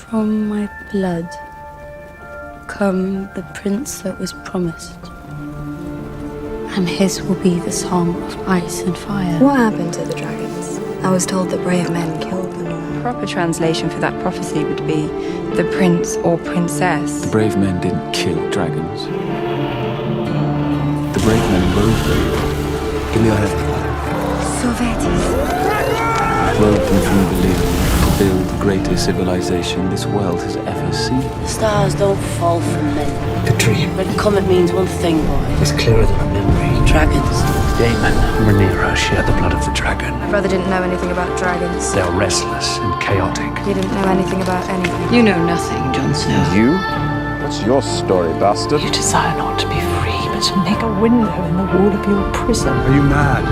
From my blood come the prince that was promised, and his will be the song of ice and fire. What happened to the dragons? I was told that brave men killed them all. The proper translation for that prophecy would be the prince or princess. The brave men didn't kill dragons. The brave men rode them. Give me your hand. Rode them from Valar to build the greatest civilization this world has ever seen. The stars don't fall from men. The dream Red comet means one thing, boy. is clearer than a memory. Dragons. Daemon and Rhaenyra share the blood of the dragon. My brother didn't know anything about dragons. They're restless and chaotic. He didn't know anything about anything. You know nothing, Jon Snow. You? What's your story, bastard? You desire not to be free, but to make a window in the wall of your prison. Are you mad?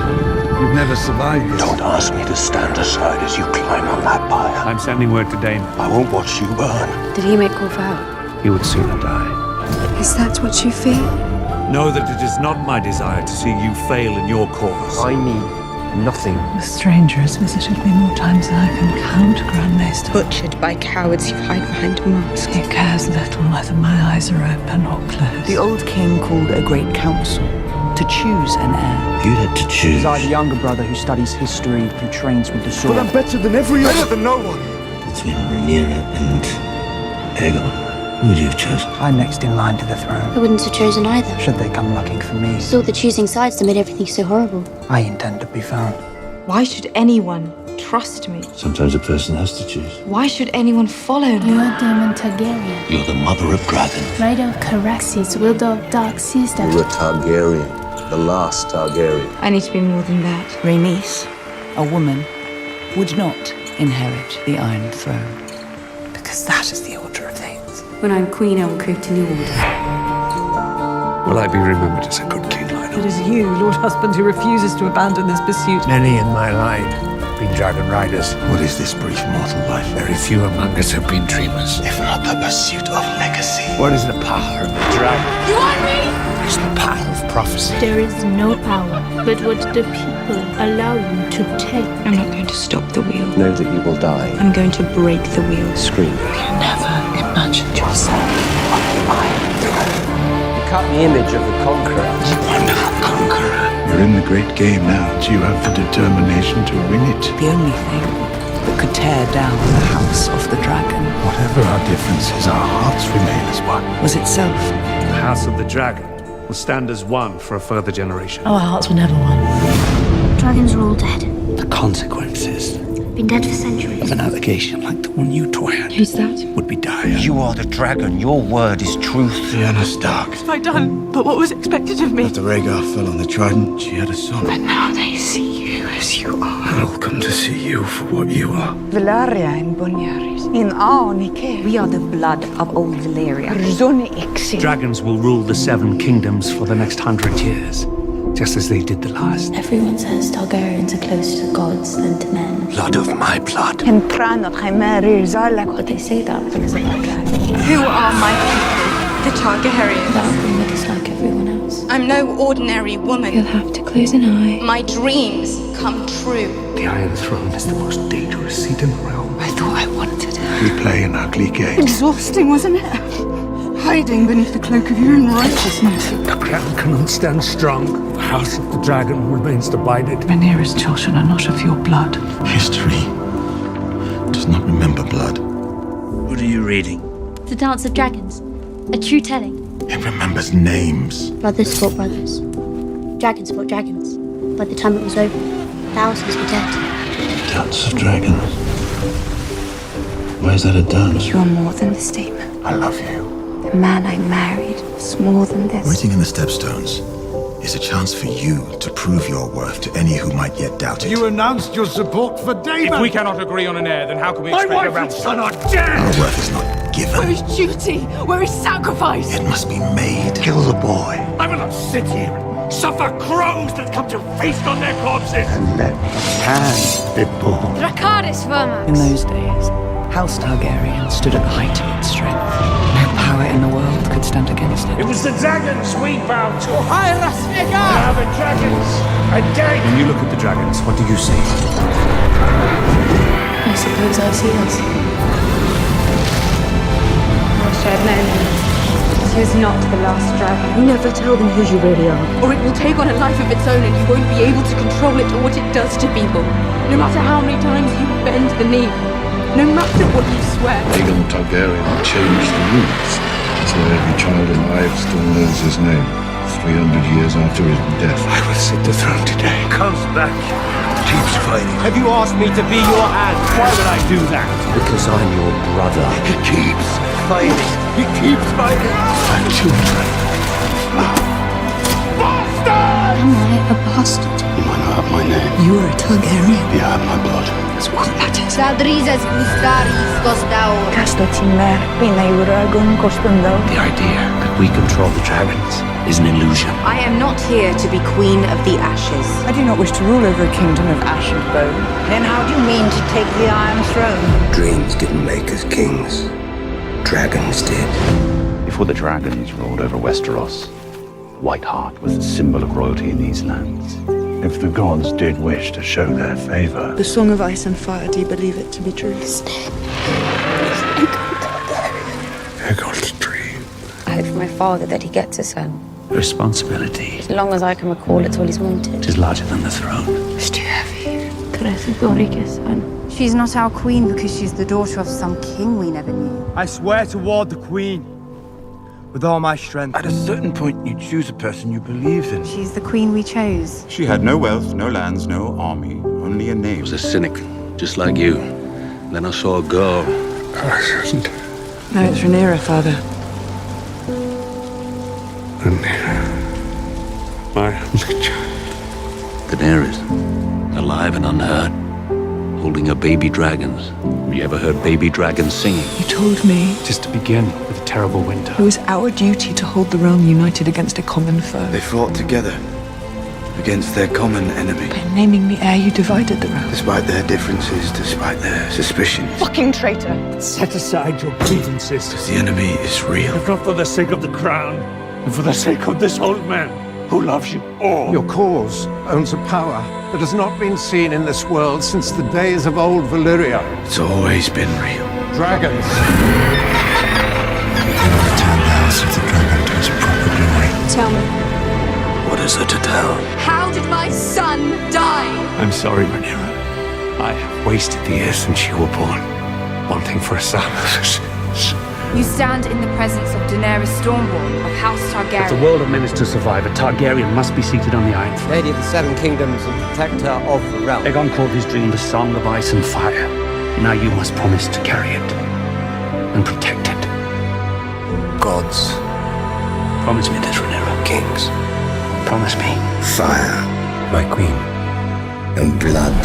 You've never survived this. Don't ask me to stand aside as you climb on that pyre. I'm sending word to Daemon. I won't watch you burn. Did he make call for help? You would sooner die. Is that what you fear? Know that it is not my desire to see you fail in your cause. I need nothing. The stranger has visited me more times than I can count, Grand Maester. Butchered by cowards who hide behind masks. He cares little whether my eyes are open or closed. The old king called a great council to choose an heir. You had to choose. I, the younger brother who studies history, who trains with the sword. But I'm better than every other. Better than no one. Between Rhaenyra and Aegon, who would you have chosen? I'm next in line to the I throne. wouldn't have chosen either. Should they come looking for me, It's all the choosing sides that made everything so horrible. I intend to be found. Why should anyone trust me? Sometimes a person has to choose. Why should anyone follow me? You are Daemon Targaryen, You're the mother of dragons. Rider of Caraxes, widow of Dark Sister. You're a Targaryen, the last Targaryen. I need to be more than that. Rhaenys, a woman, would not inherit the Iron Throne. Because that is the order of things. When I'm queen, I will create a new order. Will I be remembered as a good king, Lionel? It is you, Lord Husband, who refuses to abandon this pursuit. Many in my line have been dragon riders. What is this brief mortal life? Very few among us have been dreamers. If not the pursuit of legacy. What is the power of the dragon? You want me? It's the power of prophecy. There is no power but what the people allow you to take. I'm not going to stop the wheel. Know that you will die. I'm going to break the wheel. Scream. You never imagined yourself on the Iron Throne. You cut the image of the conqueror. You are not a conqueror. You're in the great game now. Do you have the determination to win it? The only thing that could tear down the House of the Dragon Whatever our differences, our hearts remain as one. was itself. The House of the Dragon will stand as one for a further generation. Our hearts were never one. Dragons are all dead. The consequences Been dead for centuries. of an allegation like the one you toyed Who's that? would be dire. You are the dragon. Your word is truth. Lyanna Stark. What have I done? But what was expected of me? After Rhaegar fell on the trident, she had a son. But now they see you as you are. I'll come to see you for what you are. Valaria in Bonyaris. In Aonike. We are the blood of old Valyria. Rzoni Ixi. Dragons will rule the Seven Kingdoms for the next 100 years, just as they did the last. Everyone says Targaryens are closer to gods than to men. Blood of my blood. But they say that because of our dragon. Who are my people? The Targaryens. That will make us like everyone else. I'm no ordinary woman. You'll have to close an eye. My dreams come true. The Iron Throne is the most dangerous seat in the realm. I thought I wanted it. We play an ugly game. Exhausting, wasn't it? Hiding beneath the cloak of your own righteousness. The crown cannot stand strong. The House of the Dragon remains divided. Rhaenyra's children are not of your blood. History does not remember blood. What are you reading? The Dance of Dragons. A true telling. It remembers names. Brothers fought brothers. Dragons fought dragons. By the time it was over, thousands were dead. Dance of Dragons. Why is that a dance? You are more than the statement. I love you. The man I married was more than this. Waiting in the stepstones is a chance for you to prove your worth to any who might yet doubt it. You announced your support for Daemon. If we cannot agree on an heir, then how can we expect a ransom? Our worth is not given. Where is duty? Where is sacrifice? It must be made. Kill the boy I will not sit here and suffer crows that come to feast on their corpses. and let the can be born. Dracarys Vermax. In those days, House Targaryen stood at the height of its strength. No power in the world could stand against it. It was the dragons we bowed to. Now the dragons again. When you look at the dragons, what do you see? I suppose I see us. shared name. She was not the last dragon. Never tell them who you really are. Or it will take on a life of its own and you won't be able to control it or what it does to people. No matter how many times you bend the knee. No matter what you swear. Aegon Targaryen changed the rules, so every child alive still knows his name. 300 years after his death. I will sit the throne today. Comes back. Keeps fighting. Have you asked me to be your hand? Why would I do that? Because I'm your brother. He keeps fighting. He keeps fighting. My children. Bastard! Am I a bastard? You might not have my name. You are a Targaryen. You have my blood. That's what matters. Sadrizas gustaris costaur. The idea that we control the dragons is an illusion. I am not here to be queen of the ashes. I do not wish to rule over a kingdom of ash and bone. Then how do you mean to take the Iron Throne? Dreams didn't make us kings. Dragons did. Before the dragons ruled over Westeros, White Hart was a symbol of royalty in these lands. If the gods did wish to show their favor. The Song of Ice and Fire, do you believe it to be true? Aegon's dream. I hope for my father that he gets a son. The responsibility As long as I can recall, it's all he's wanted. is larger than the throne. It's too heavy. She's not our queen because she's the daughter of some king we never knew. I swear to ward the queen with all my strength. At a certain point, you choose a person you believe in. She's the queen we chose. She had no wealth, no lands, no army, only a name. I was a cynic, just like you. Then I saw a girl. I shouldn't. No, it's Rhaenyra, father. My only child. Daenerys, alive and unhurt, holding her baby dragons. Have you ever heard baby dragons singing? You told me Just to begin with a terrible winter. it was our duty to hold the realm united against a common foe. They fought together against their common enemy. By naming the heir, you divided the realm. Despite their differences, despite their suspicions. Fucking traitor! Set aside your grievances. The enemy is real. If not for the sake of the crown, and for the sake of this old man who loves you all. Your cause owns a power that has not been seen in this world since the days of old Valyria. It's always been real. Dragons. Return the House of the Dragon to its proper glory. Tell me, What is there to tell? How did my son die? I'm sorry, Rhaenyra. I have wasted the years since you were born, wanting for a son. You stand in the presence of Daenerys Stormborn of House If the Targaryen. world of men is to survive, a Targaryen must be seated on the Iron Throne. Lady of the Seven Kingdoms and protector of the realm. Aegon called his dream the Song of Ice and Fire. Now you must promise to carry it and protect it. Gods, Promise me this, Rhaenyra. kings, Promise me. fire, my queen, and blood.